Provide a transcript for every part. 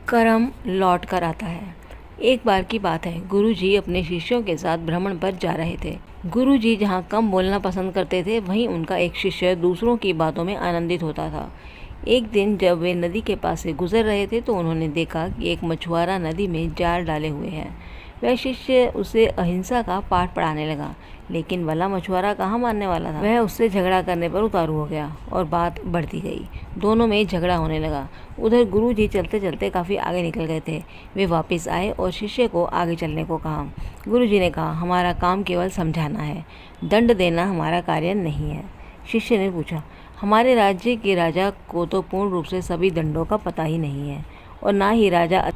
कर्म लौट कर आता है। एक बार की बात है, गुरुजी अपने शिष्यों के साथ भ्रमण पर जा रहे थे। गुरुजी जहाँ कम बोलना पसंद करते थे, वहीं उनका एक शिष्य दूसरों की बातों में आनंदित होता था। एक दिन जब वे नदी के पास से गुजर रहे थे तो उन्होंने देखा कि एक मछुआरा नदी में जाल डाले हुए है। वह शिष्य उसे अहिंसा का पाठ पढ़ाने लगा, लेकिन भला मछुआरा कहाँ मानने वाला था। वह उससे झगड़ा करने पर उतारू हो गया और बात बढ़ती गई। दोनों में झगड़ा होने लगा। उधर गुरुजी चलते चलते काफ़ी आगे निकल गए थे। वे वापस आए और शिष्य को आगे चलने को कहा। गुरुजी ने कहा, हमारा काम केवल समझाना है, दंड देना हमारा कार्य नहीं है। शिष्य ने पूछा, हमारे राज्य के राजा को तो पूर्ण रूप से सभी दंडों का पता ही नहीं है, और ना ही राजा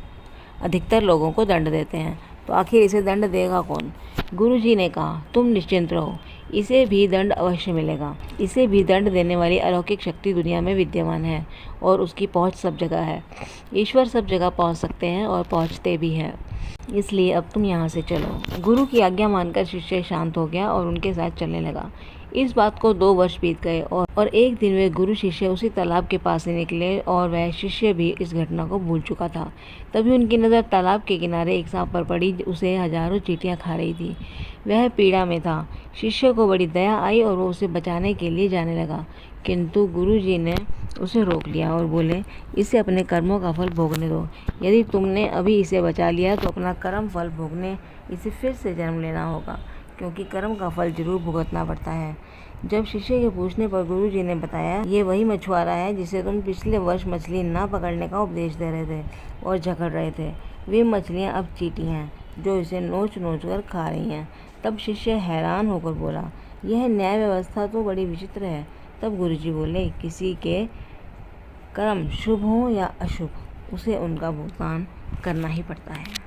अधिकतर लोगों को दंड देते हैं, तो आखिर इसे दंड देगा कौन। गुरुजी ने कहा, तुम निश्चिंत रहो, इसे भी दंड अवश्य मिलेगा। इसे भी दंड देने वाली अलौकिक शक्ति दुनिया में विद्यमान है और उसकी पहुंच सब जगह है। ईश्वर सब जगह पहुंच सकते हैं और पहुंचते भी हैं, इसलिए अब तुम यहाँ से चलो। गुरु की आज्ञा मानकर शिष्य शांत हो गया और उनके साथ चलने लगा। इस बात को 2 वर्ष बीत गए और एक दिन वे गुरु शिष्य उसी तालाब के पास से निकले और वह शिष्य भी इस घटना को भूल चुका था। तभी उनकी नज़र तालाब के किनारे एक सांप पर पड़ी, उसे हजारों चींटियां खा रही थी। वह पीड़ा में था। शिष्य को बड़ी दया आई और वो उसे बचाने के लिए जाने लगा, किंतु गुरुजी ने उसे रोक लिया और बोले, इसे अपने कर्मों का फल भोगने दो। यदि तुमने अभी इसे बचा लिया तो अपना कर्म फल भोगने इसे फिर से जन्म लेना होगा, क्योंकि कर्म का फल जरूर भुगतना पड़ता है। जब शिष्य के पूछने पर गुरुजी ने बताया, ये वही मछुआरा है जिसे तुम पिछले वर्ष मछली ना पकड़ने का उपदेश दे रहे थे और झगड़ रहे थे। वे मछलियाँ अब चींटी हैं जो इसे नोच नोच कर खा रही हैं। तब शिष्य हैरान होकर बोला, यह न्याय व्यवस्था तो बड़ी विचित्र है। तब गुरुजी बोले, किसी के कर्म शुभ हो या अशुभ, उसे उनका भुगतान करना ही पड़ता है।